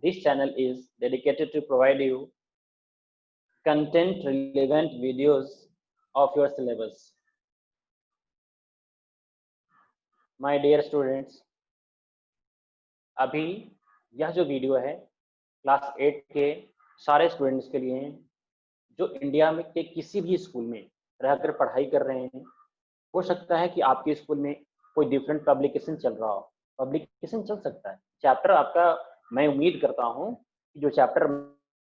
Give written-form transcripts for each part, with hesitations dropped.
This channel is dedicated to provide you content relevant videos of your syllabus. My dear students, अभी यह जो video है class 8 के सारे स्टूडेंट्स के लिए है जो इंडिया में के किसी भी स्कूल में रहकर पढ़ाई कर रहे हैं। हो सकता है कि आपके स्कूल में कोई डिफरेंट पब्लिकेशन चल रहा हो, पब्लिकेशन चल सकता है। चैप्टर आपका, मैं उम्मीद करता हूँ कि जो चैप्टर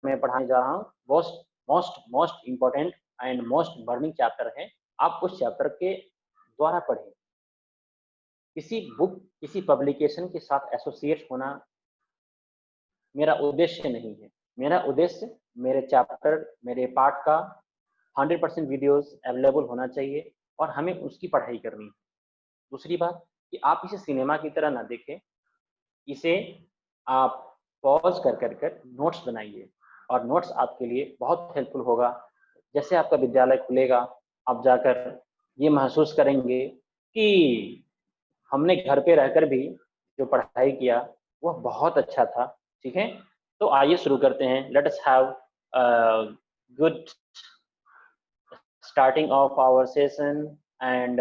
मैं पढ़ाने जा रहा हूँ most important and most burning chapter है। आप उस चैप्टर के द्वारा पढ़ें। किसी बुक, किसी पब्लिकेशन के साथ एसोसिएट होना मेरा उद्देश्य नहीं है। मेरा उद्देश्य मेरे चैप्टर, मेरे पाठ का 100% वीडियोस अवेलेबल होना चाहिए और हमें उसकी पढ़ाई करनी है। दूसरी बात कि आप इसे सिनेमा की तरह ना देखें, इसे आप पॉज कर नोट्स बनाइए और नोट्स आपके लिए बहुत हेल्पफुल होगा। जैसे आपका विद्यालय खुलेगा, आप जाकर ये महसूस करेंगे कि हमने घर पे रहकर भी जो पढ़ाई किया वह बहुत अच्छा था। ठीक है, तो आइए शुरू करते हैं। Let us have good starting of our session, and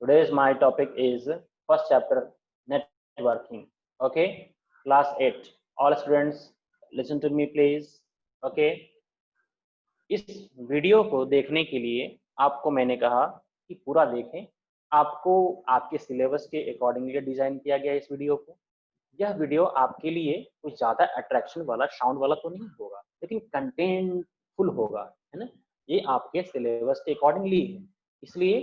today's my topic is first chapter, networking. Okay, class 8, all students listen to me please. Okay, इस वीडियो को देखने के लिए आपको मैंने कहा कि पूरा देखें। आपको आपके सिलेबस के अकॉर्डिंगली डिजाइन किया गया इस वीडियो को। यह वीडियो आपके लिए कुछ ज्यादा अट्रैक्शन वाला, साउंड वाला तो नहीं होगा, लेकिन कंटेंटफुल होगा, है ना। ये आपके सिलेबस के अकॉर्डिंगली है, इसलिए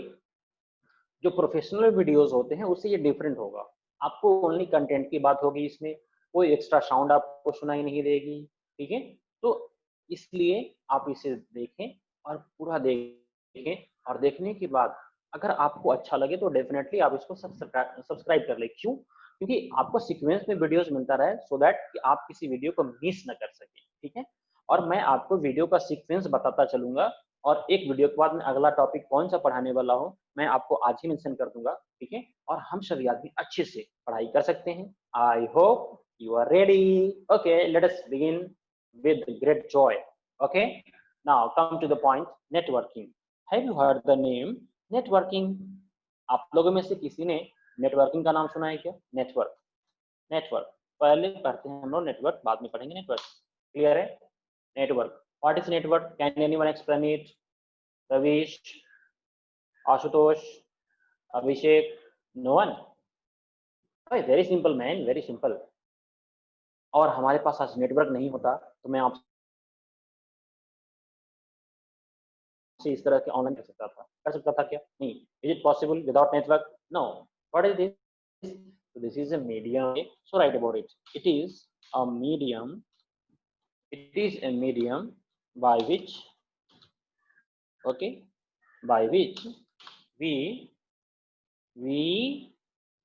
जो प्रोफेशनल वीडियोस होते हैं उससे ये डिफरेंट होगा। आपको ओनली कंटेंट की बात होगी, इसमें कोई एक्स्ट्रा साउंड आपको सुनाई नहीं देगी। ठीक है, तो इसलिए आप इसे देखें और पूरा देखें, और देखने के बाद अगर आपको अच्छा लगे तो डेफिनेटली आप इसको सब्सक्राइब कर ले। क्यों? क्योंकि आपको सीक्वेंस में वीडियोस मिलता रहे, सो दैट कि आप किसी वीडियो को मिस ना कर सकें। ठीक है, और मैं आपको वीडियो का सीक्वेंस बताता चलूंगा, और एक वीडियो के बाद में अगला टॉपिक कौन सा पढ़ाने वाला हूँ मैं आपको आज ही मेंशन कर दूंगा। ठीक है, और हम सभी आदमी अच्छे से पढ़ाई कर सकते हैं। I hope you are ready. Okay, let us begin with great joy. Okay, now come to the point, networking. Have you heard the name networking? आप लोगों में से किसी ने नेटवर्किंग का नाम सुना है क्या? नेटवर्क, नेटवर्क पहले पढ़ते हैं हम लोग, नेटवर्क बाद में पढ़ेंगे नेटवर्क। क्लियर है? Network, what is network? Can anyone explain it? Ravish, Ashutosh, Abhishek? No one? Very simple man, very simple. और हमारे पास आज नेटवर्क नहीं होता तो मैं आपसे इस तरह के ऑनलाइन कर सकता था क्या? नहीं। Is it possible without network? No. What is this? This is a medium, so write about it. It is a medium, it is a medium by which, okay, by which we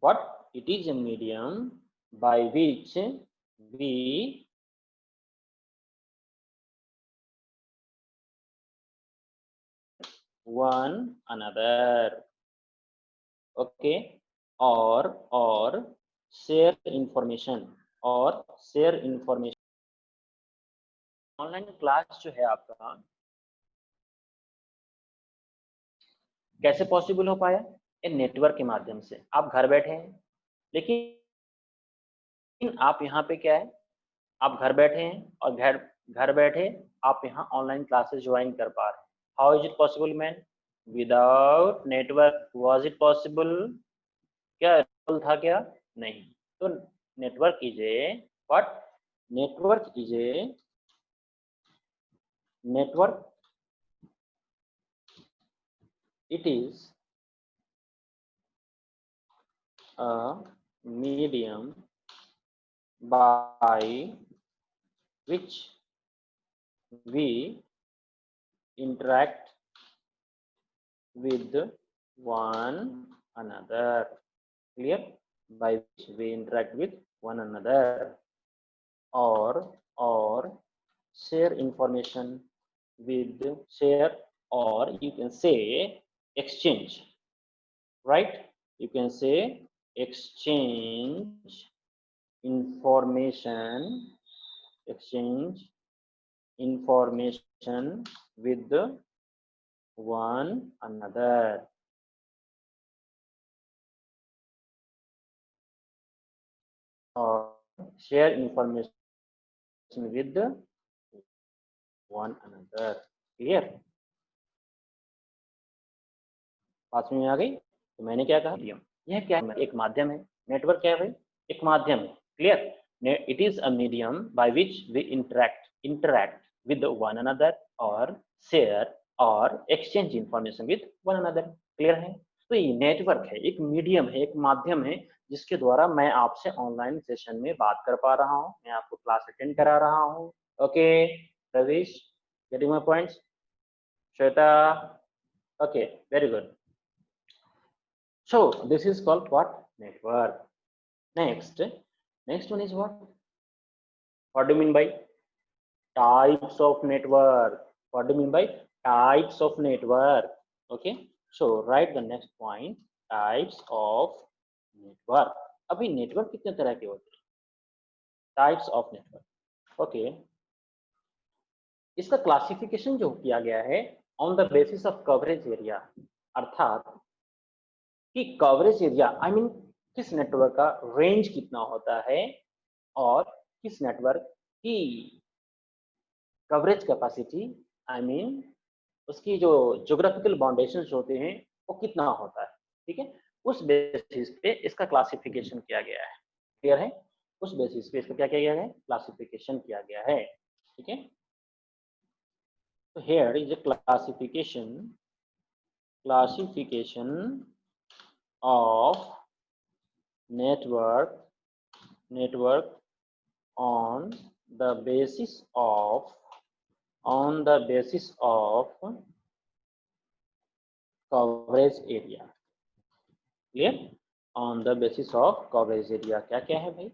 what? It is a medium by which we one another, okay, or share information, और share information। Online class जो है आपका कैसे possible हो पाया? ये network के माध्यम से। आप घर बैठे हैं, लेकिन आप यहाँ पे क्या है, आप घर बैठे हैं और घर बैठे आप यहाँ ऑनलाइन क्लासेस ज्वाइन कर पा रहे हैं। How is it possible man? Without network was it possible? क्या था क्या? नहीं। तो network is a what? Network is a network, it is a medium by which we interact with one another. Clear? By which we interact with one another, or share information with, share, or you can say exchange, right? You can say exchange information exchange information with one another. Or share information with one another. Clear? बात में आ गई? तो मैंने क्या कहा? Medium. यह क्या है? एक माध्यम है. नेटवर्क क्या है भाई? एक माध्यम है. Clear? It is a medium by which we interact with one another or share or exchange information with one another. Clear है? तो ये नेटवर्क है, एक मीडियम है, एक माध्यम है जिसके द्वारा मैं आपसे ऑनलाइन सेशन में बात कर पा रहा हूँ, मैं आपको क्लास अटेंड करा रहा हूँ. Okay Ravish, getting my points? Shweta, okay, very good. So this is called what? Network. Next one is what? What do you mean by types of network? What do you mean by types of network? Okay, so write the next point, types of network. अभी network कितने तरह के होते हैं? Types of network. Okay, इसका classification जो किया गया है on the basis of coverage area, अर्थात कि कवरेज एरिया आई मीन किस नेटवर्क का रेंज कितना होता है और किस नेटवर्क की कवरेज कैपेसिटी आई मीन उसकी जो ज्योग्राफिकल बाउंडेशंस होते हैं वो कितना होता है. ठीक है, उस बेसिस पे इसका क्लासिफिकेशन किया गया है. क्लियर है? उस बेसिस पे इसका क्या किया गया है? क्लासिफिकेशन किया गया है. ठीक है, तो here is a classification of network on the basis of coverage area. Clear? On the basis of coverage area. क्या क्या है भाई?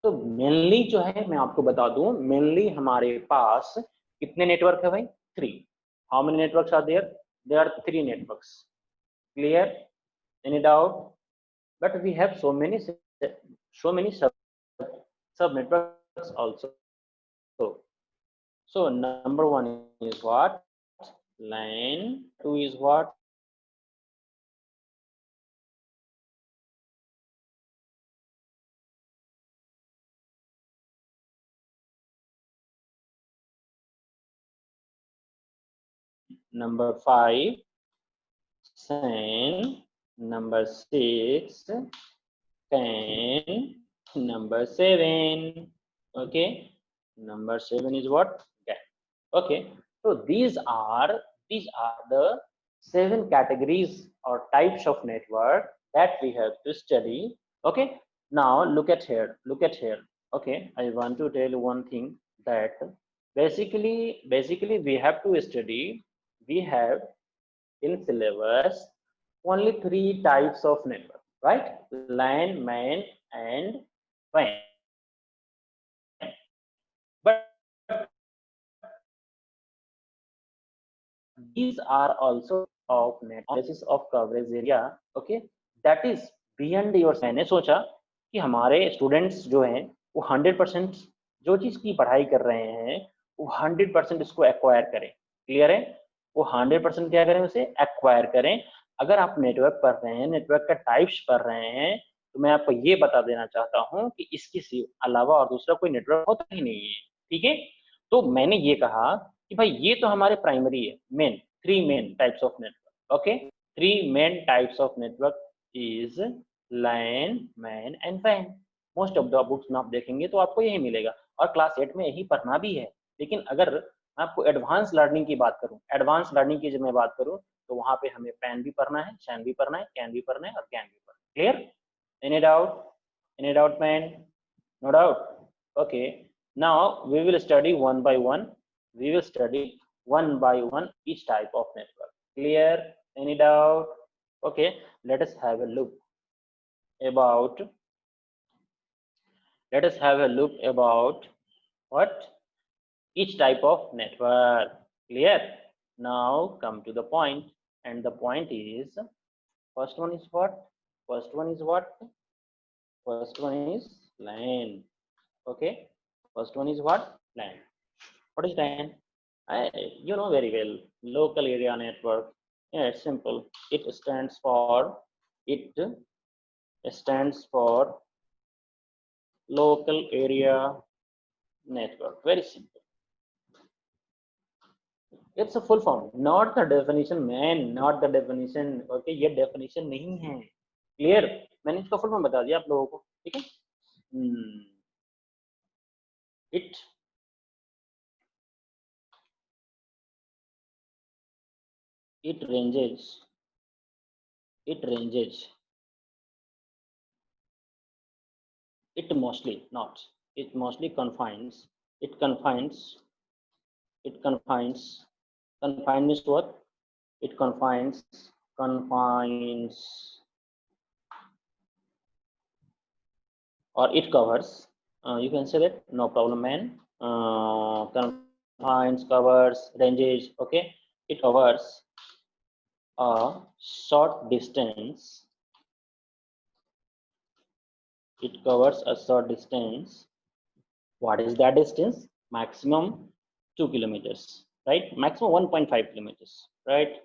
तो मेनली जो है मैं आपको बता दूं, मेनली हमारे पास कितने नेटवर्क है भाई? 3. How many networks are there? There are 3 networks. Clear? Any doubt? But we have so many sub networks also. So number 1 is what? LAN. 2 is what? Number 5 SAN. Number 6 CAN. Number 7, okay, number 7 is what? GAN. Okay, so these are the 7 categories or types of network that we have to study. Okay, now look at here. Okay, I want to tell you one thing, that basically we have to study, we have in syllabus only 3 types of network, right? LAN, MAN and WAN. But these are also of net basis of coverage area. Okay, that is beyond your. मैंने सोचा कि हमारे students जो हैं वो 100% जो चीज की पढ़ाई कर रहे हैं वो 100% इसको एक्वायर करें. क्लियर है? वो 100% क्या करें? उसे एक्वायर करें. अगर आप नेटवर्क पढ़ रहे हैं, नेटवर्क का टाइप्स पढ़ रहे हैं, तो मैं आपको ये बता देना चाहता हूँ कि इसके अलावा और दूसरा कोई नेटवर्क होता ही नहीं है. ठीक है, तो मैंने ये कहा कि भाई ये तो हमारे प्राइमरी है, main 3 main types of network. Okay, 3 main types of network is LAN, MAN and WAN. Most of the books में आप देखेंगे तो आपको यही मिलेगा और क्लास 8 में यही पढ़ना भी है. लेकिन अगर मैं आपको एडवांस लर्निंग की बात करूं, एडवांस लर्निंग की जब मैं बात करूं तो वहां पे हमें PAN भी पढ़ना है, SAN भी पढ़ना है, CAN भी पढ़ना है और GAN भी पढ़ना है. Clear? Any doubt man? No doubt. Okay, now we will study one by one. We will study one by one each type of network. Clear? Any doubt? Okay, let us have a look about what? Each type of network. Clear? Now come to the point, and the point is, first one is what? First one is LAN. Okay, first one is what? LAN. What is LAN? You know very well. Local area network. Yeah, it's simple. It stands for local area network. Very simple. It's a full form, not the definition, man, not the definition. Okay, ये definition नहीं है. Clear? मैंने इसका full form बता दिया आप लोगों को, ठीक है? It ranges. It mostly not. It mostly confines. It confines. Confine means what? It confines. Or it covers. You can say that, no problem, man. Confines, covers, ranges. Okay, it covers a short distance. It covers a short distance. What is that distance? Maximum 2 kilometers, right? Maximum 1.5 kilometers, right?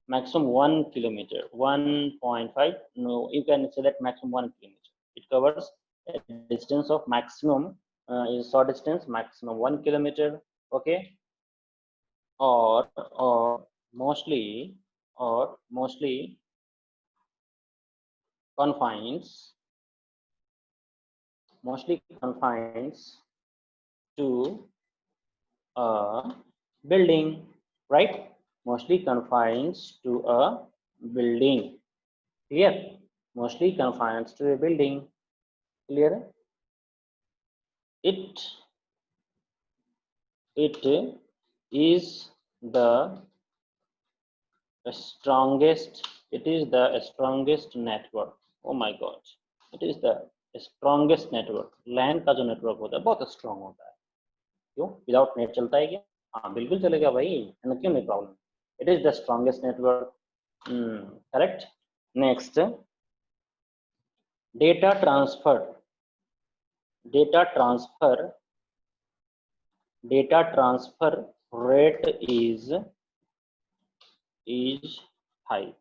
Maximum 1 kilometer, 1.5. No, you can say that maximum 1 kilometer. It covers a distance of maximum is short distance, maximum 1 kilometer. Okay, or mostly confines to a building, right? Mostly confines to a building. Clear? Mostly confines to a building. Clear? It is the strongest. It is the strongest network. Oh my God! It is the strongest network. LAN का जो network होता है बहुत strong होता है. क्यों? Without net चलता है क्या? हाँ बिल्कुल चलेगा भाई. क्यों नहीं problem? It is the strongest network. Correct. Next, data transfer rate is high.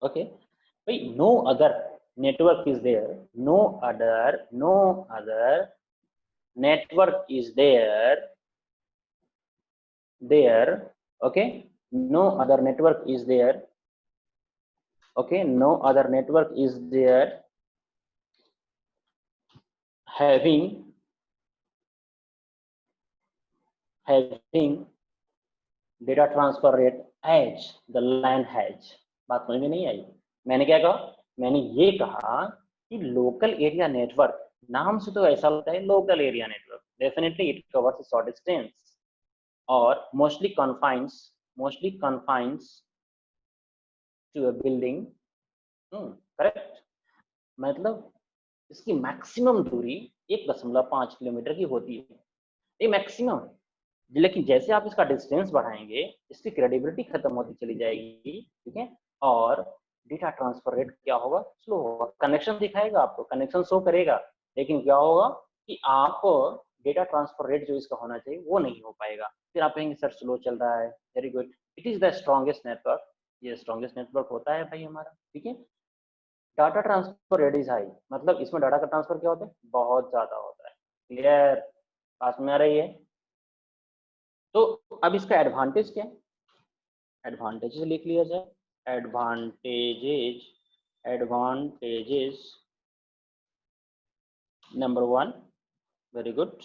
Okay, wait, no other network is there. No other network is there. Okay, no other network is there. Okay, no other network is there having data transfer rate as the LAN has. बात समझ में नहीं आई. मैंने क्या कहा? मैंने ये कहा कि लोकल एरिया नेटवर्क, नाम से तो ऐसा लगता है local area network. Definitely it covers a short distance और mostly confines to a building. Correct. मतलब इसकी मैक्सिमम दूरी 1.5 किलोमीटर की होती है. ये मैक्सिमम है. लेकिन जैसे आप इसका डिस्टेंस बढ़ाएंगे इसकी क्रेडिबिलिटी खत्म होती चली जाएगी. ठीक है. और डेटा ट्रांसफर रेट क्या होगा? स्लो होगा. कनेक्शन दिखाएगा आपको, कनेक्शन शो करेगा, लेकिन क्या होगा कि आप डेटा ट्रांसफर रेट जो इसका होना चाहिए वो नहीं हो पाएगा. फिर आप कहेंगे सर स्लो चल रहा है. Very good. It is the strongest network. ये स्ट्रॉन्गेस्ट नेटवर्क होता है भाई हमारा. ठीक है. Data transfer rate is high, मतलब इसमें डाटा का ट्रांसफर क्या होता है? बहुत ज्यादा होता है. क्लियर? पास में आ रही है? तो अब इसका एडवांटेज क्या है? एडवांटेजेस लिख लिया जाए. Advantages number 1. Very good.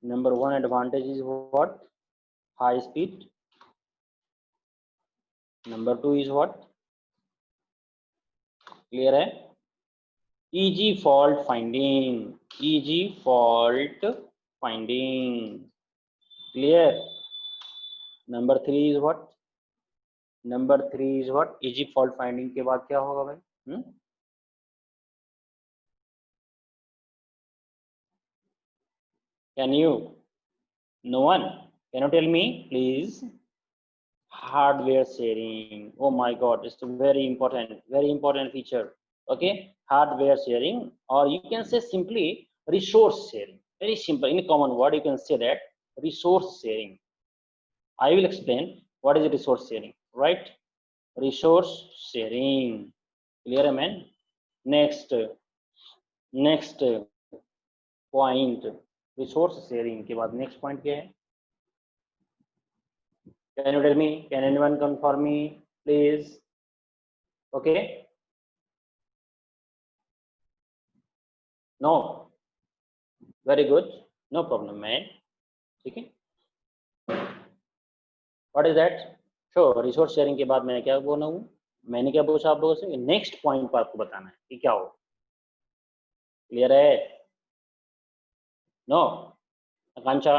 Number 1 advantage is what? High speed. Number 2 is what? Clear है? easy fault finding. Clear? Number 3 is what? easy fault finding के बाद क्या होगा भाई? Can you? No one? Can you tell me please? Hardware sharing. Oh my God, it's a very important feature. Okay, hardware sharing, or you can say simply resource sharing. Very simple. In a common word you can say that resource sharing. I will explain what is resource sharing, right? Resource sharing. Clear है man? Next point, resource sharing के बाद next point क्या है? Can you tell me? Can anyone confirm me, please? Okay. No. Very good. No problem, man. ठीक है. What is that? So resource sharing के बाद मैं क्या बोला हूँ? मैंने क्या पूछा आप लोगों से? नेक्स्ट पॉइंट पर आपको बताना है कि क्या हो. क्लियर है? No? Akanksha?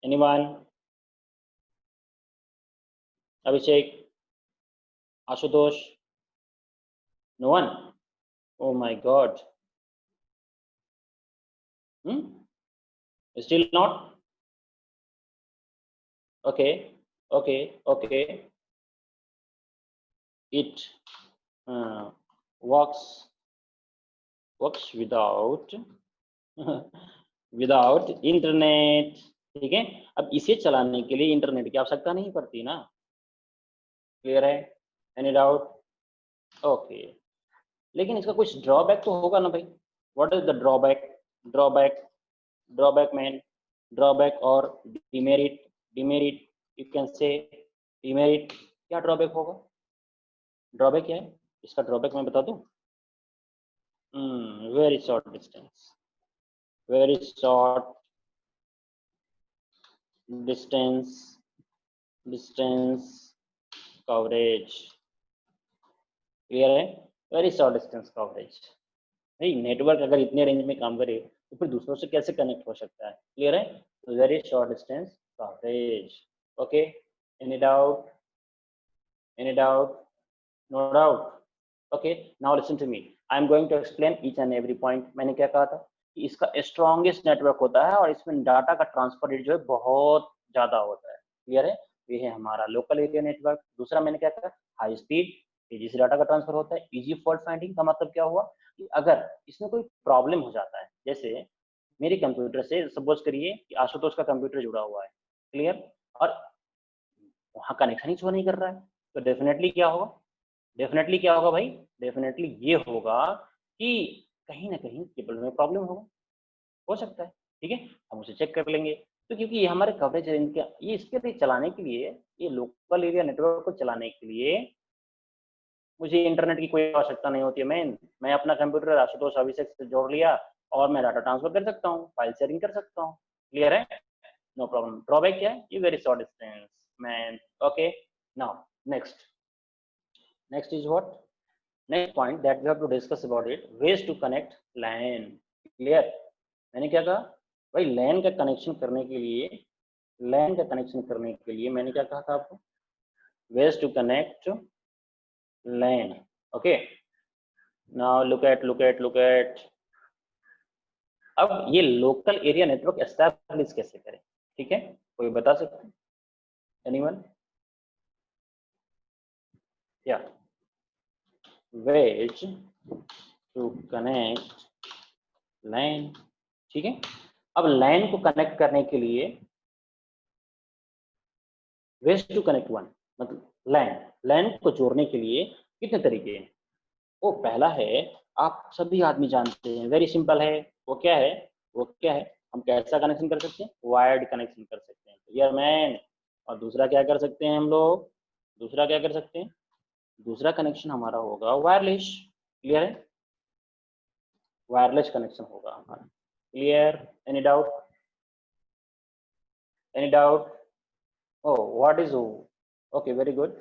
Anyone? Abhishek? Ashutosh? No one? Oh my God. Still not? Okay. It works without without internet. ठीक है. अब इसे चलाने के लिए इंटरनेट की आवश्यकता नहीं पड़ती ना. क्लियर है? Any doubt? ओके. लेकिन इसका कुछ ड्रॉबैक तो होगा ना भाई. What is the drawback? Drawback man. Drawback और demerit you can say. Demerit क्या ड्रॉबैक होगा? ड्रॉबैक क्या है इसका? ड्रॉबैक मैं बता दूं. Very short distance coverage. Clear है? Very short distance coverage. भाई नेटवर्क अगर इतने रेंज में काम करे तो फिर दूसरों से कैसे कनेक्ट हो सकता है. क्लियर है? Very short distance coverage. Okay. Any doubt? No doubt. Okay. Now listen to me. I am going to explain each and every point. मैंने क्या कहा था कि इसका स्ट्रॉन्गेस्ट नेटवर्क होता है और इसमें डाटा का ट्रांसफर रेट जो है बहुत ज्यादा होता है. क्लियर है? ये है हमारा लोकल एरिया नेटवर्क. दूसरा मैंने क्या कहा? हाई स्पीड, तेजी से डाटा का ट्रांसफर होता है. इजी फॉल्ट फाइंडिंग का मतलब क्या हुआ कि अगर इसमें कोई प्रॉब्लम हो जाता है, जैसे मेरे कंप्यूटर से सपोज करिए कि आशुतोष का कंप्यूटर जुड़ा हुआ है. क्लियर? और वहाँ कनेक्शन ही शो नहीं कर रहा है, तो डेफिनेटली क्या होगा भाई? डेफिनेटली ये होगा कि कहीं ना कहीं केबल में प्रॉब्लम होगा. हो सकता है. ठीक है. हम उसे चेक कर लेंगे. तो क्योंकि ये हमारे कवरेज रेंज का, ये इसके लिए चलाने के लिए, ये लोकल एरिया नेटवर्क को चलाने के लिए मुझे इंटरनेट की कोई आवश्यकता नहीं होती है. मैं अपना कंप्यूटर आशुतोष अभिषेक से जोड़ लिया और मैं डाटा ट्रांसफर कर सकता हूँ, फाइल शेयरिंग कर सकता हूँ. क्लियर है? No problem. ड्रॉबैक क्या है? ये very short distance man. Okay. Now next is what? Next point that we have to discuss about it, ways to connect LAN. Clear? मैंने क्या कहा भाई? LAN का कनेक्शन करने के लिए मैंने क्या कहा था आपको? ways to connect LAN. Okay. Now look at. अब ये लोकल एरिया नेटवर्क एस्टैब्लिश कैसे करें? ठीक है. कोई बता सकते हैं? एनीवन? या ways to connect LAN. ठीक है. अब LAN को कनेक्ट करने के लिए ways to connect one मतलब LAN को जोड़ने के लिए कितने तरीके हैं? वो पहला है, आप सभी आदमी जानते हैं, वेरी सिंपल है. वो क्या है? हम कैसा कनेक्शन कर सकते हैं? वायर्ड कनेक्शन कर सकते हैं. Clear man? और दूसरा क्या कर सकते हैं हम लोग? दूसरा कनेक्शन हमारा होगा वायरलेस. क्लियर है? वायरलेस कनेक्शन होगा हमारा. Clear? Any doubt? Oh, what is O? Okay, very good.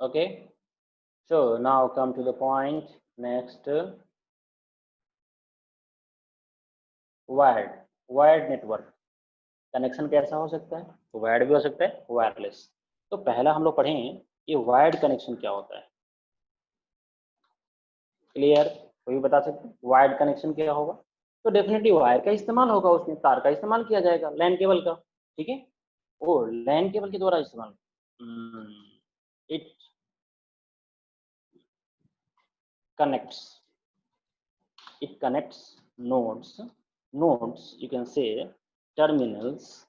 Okay, so now come to the point. Next, wired network connection कैसा हो सकता है? वायर्ड भी हो सकता है, वायरलेस. तो पहला हम लोग पढ़ें ये वायर्ड कनेक्शन क्या होता है. क्लियर? कोई बता सकते हैं वायर्ड कनेक्शन क्या होगा? तो डेफिनेटली वायर का इस्तेमाल होगा, उसमें तार का इस्तेमाल किया जाएगा, लैन केबल का. ठीक है. ओ लैन केबल के द्वारा इस्तेमाल. connects. It connects nodes. Nodes, you can say terminals.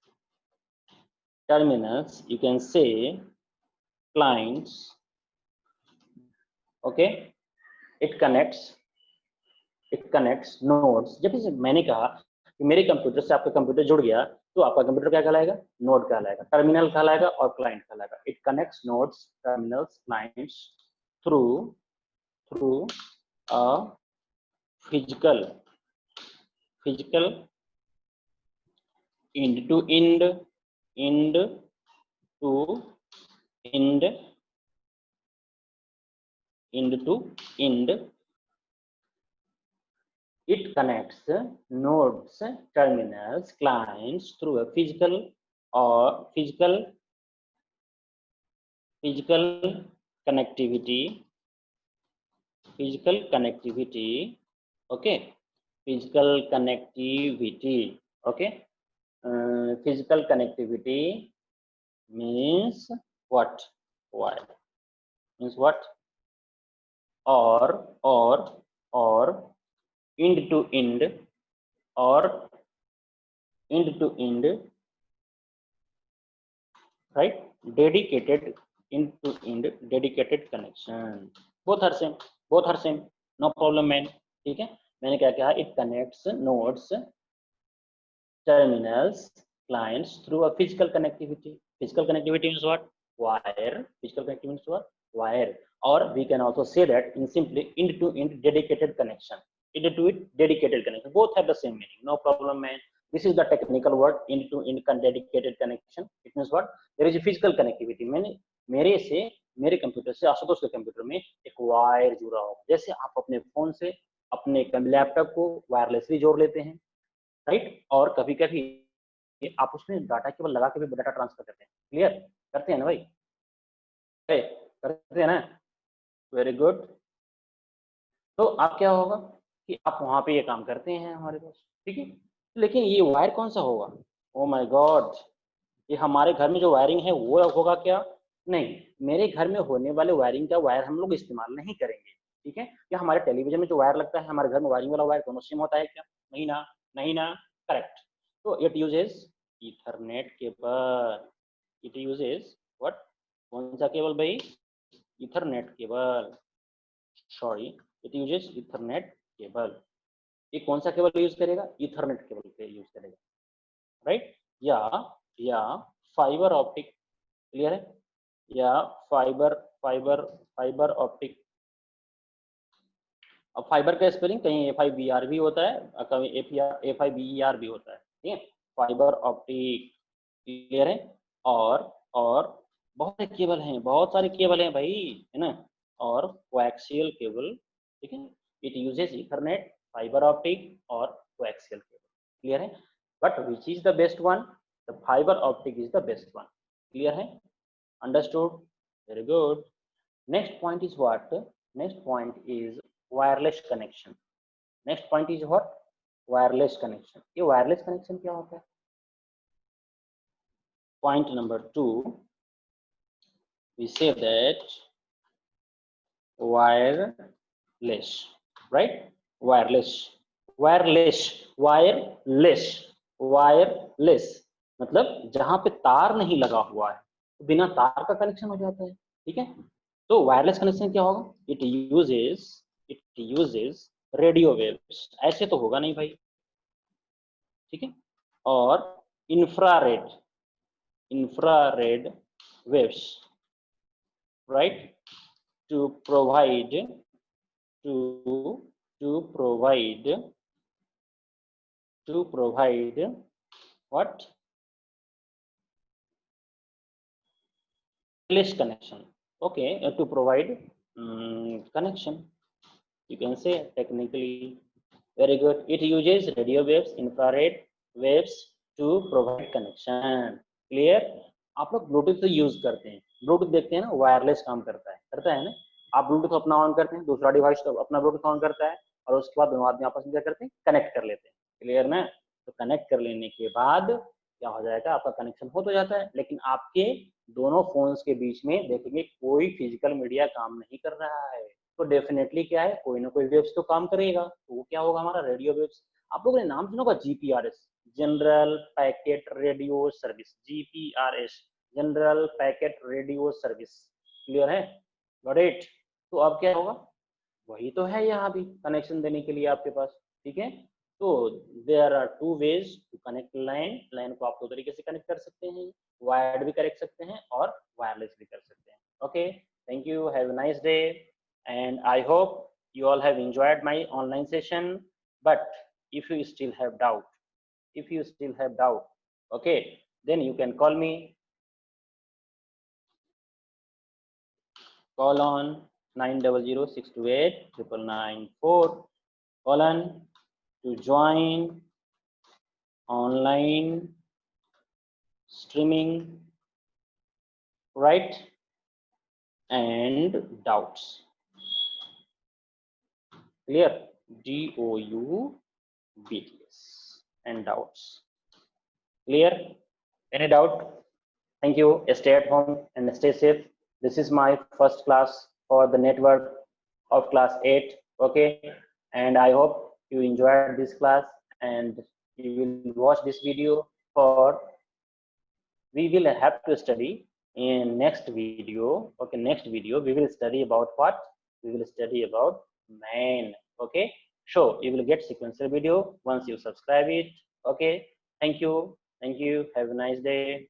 Terminals, you can say clients. Okay, it connects nodes. जब जैसे मैंने कहा कि मेरे कंप्यूटर से आपका कंप्यूटर जुड़ गया तो आपका कंप्यूटर क्या कहलाएगा? नोड कहलाएगा, टर्मिनल कहलाएगा और क्लाइंट कहलाएगा. It connects nodes, terminals, clients through a physical end to end to end it connects nodes, terminals, clients through a physical connectivity. Okay, physical connectivity. Okay, physical connectivity means what? Why means what? Or end to end, right? Dedicated end to end, dedicated connection. Both are same, no problem man. ठीक है, मैंने क्या कहा? It connects nodes, terminals, clients through a physical connectivity. Physical connectivity means what? Wire. Physical connectivity means what? Wire. Or we can also say that in simply end to end dedicated connection. End to end dedicated connection. Both have the same meaning. No problem, man. This is the technical word, end to end dedicated connection. It means what? There is a physical connectivity. मेरे computer से आशुतोष के computer में एक wire जुड़ा होगा. जैसे आप अपने फोन से अपने लैपटॉप को वायरलेसली जोड़ लेते हैं, राइट? और कभी कभी आप उसमें डाटा केबल लगा के भी डाटा ट्रांसफर करते हैं. क्लियर करते हैं ना भाई? करते हैं ना? Very good. तो आप क्या होगा कि आप वहां पे ये काम करते हैं हमारे पास, ठीक है? लेकिन ये वायर कौन सा होगा? ओ माय गॉड, ये हमारे घर में जो वायरिंग है वो होगा क्या? नहीं, मेरे घर में होने वाले वायरिंग का वायर हम लोग इस्तेमाल नहीं करेंगे, ठीक है? क्या हमारे टेलीविजन में जो वायर लगता है हमारे घर में वायरिंग वाला वायर दोनों सेम होता है क्या? नहीं ना, नहीं ना. करेक्ट. तो it uses Ethernet cable. It uses what? कौन सा केबल भाई? Ethernet cable. Sorry, it uses Ethernet cable. ये कौन सा केबल यूज करेगा? ईथरनेट केबल पे यूज करेगा, राइट? या फाइबर ऑप्टिक. क्लियर है? या फाइबर ऑप्टिक. अब फाइबर का स्पेलिंग कहीं FIBR भी होता है, कहीं FIBER भी होता है, ठीक है? Fibre optic. क्लियर है? और बहुत सारे केबल हैं, बहुत सारे केबल हैं भाई, है ना? और कोएक्सियल केबल, ठीक है? It uses Ethernet, fibre optic और कोएक्सियल केबल. क्लियर है? But which is the best one? The fibre optic is the best one. Clear है? Understood? Very good. Next point is what? Next point is wireless connection. Next point is what? Wireless connection. ये wireless connection क्या होता है? Point number 2, we say that wireless, right? Wireless मतलब जहां पे तार नहीं लगा हुआ है, बिना तार का कनेक्शन हो जाता है, ठीक है? तो वायरलेस कनेक्शन क्या होगा? It uses radio waves. ऐसे तो होगा नहीं भाई, ठीक है? और infrared waves, right? To provide what? Wireless connection. Okay, to provide connection, you can say technically. Very good. It uses radio waves, infrared waves to provide connection. Clear? आप लोग ब्लूटूथ तो यूज करते हैं, ब्लूटूथ देखते हैं ना, wireless काम करता है ना? आप ब्लूटूथ अपना ऑन करते हैं, दूसरा डिवाइस तो अपना ब्लूटूथ ऑन करता है और उसके बाद दोनों आदमी आपस में क्या करते हैं? कनेक्ट कर लेते हैं. क्लियर ना? तो कनेक्ट कर लेने के बाद क्या हो जाएगा? आपका कनेक्शन हो तो जाता है, लेकिन आपके दोनों फोन्स के बीच में देखेंगे कोई फिजिकल मीडिया काम नहीं कर रहा है. तो डेफिनेटली क्या है, कोई ना कोई वेव्स तो काम करेगा, तो वो क्या होगा हमारा रेडियो वेव्स। आप लोगों ने नाम सुना होगा GPRS, general packet radio service, GPRS, general packet radio service. Clear है, गॉट इट। तो अब क्या होगा, वही तो है यहाँ भी कनेक्शन देने के लिए आपके पास, ठीक है। तो there are two ways to connect line, line को आप दो तरीके से कनेक्ट कर सकते हैं, वायर्ड भी कनेक्ट सकते हैं और वायरलेस भी कर सकते हैं। Okay, thank you, have a nice day, and I hope you all have enjoyed my online session. But if you still have doubt, okay, then you can call me. Call on 900-628-9994. Call on to join online streaming, right? And doubts. Clear? DOUBTS and doubts. Clear? Any doubt? Thank you. Stay at home and stay safe. This is my first class for the network of class 8. Okay, and I hope you enjoyed this class and you will watch this video. For we will have to study in next video. Okay, next video we will study about what? We will study about main. Okay, so you will get sequential video once you subscribe it. Okay, thank you, have a nice day.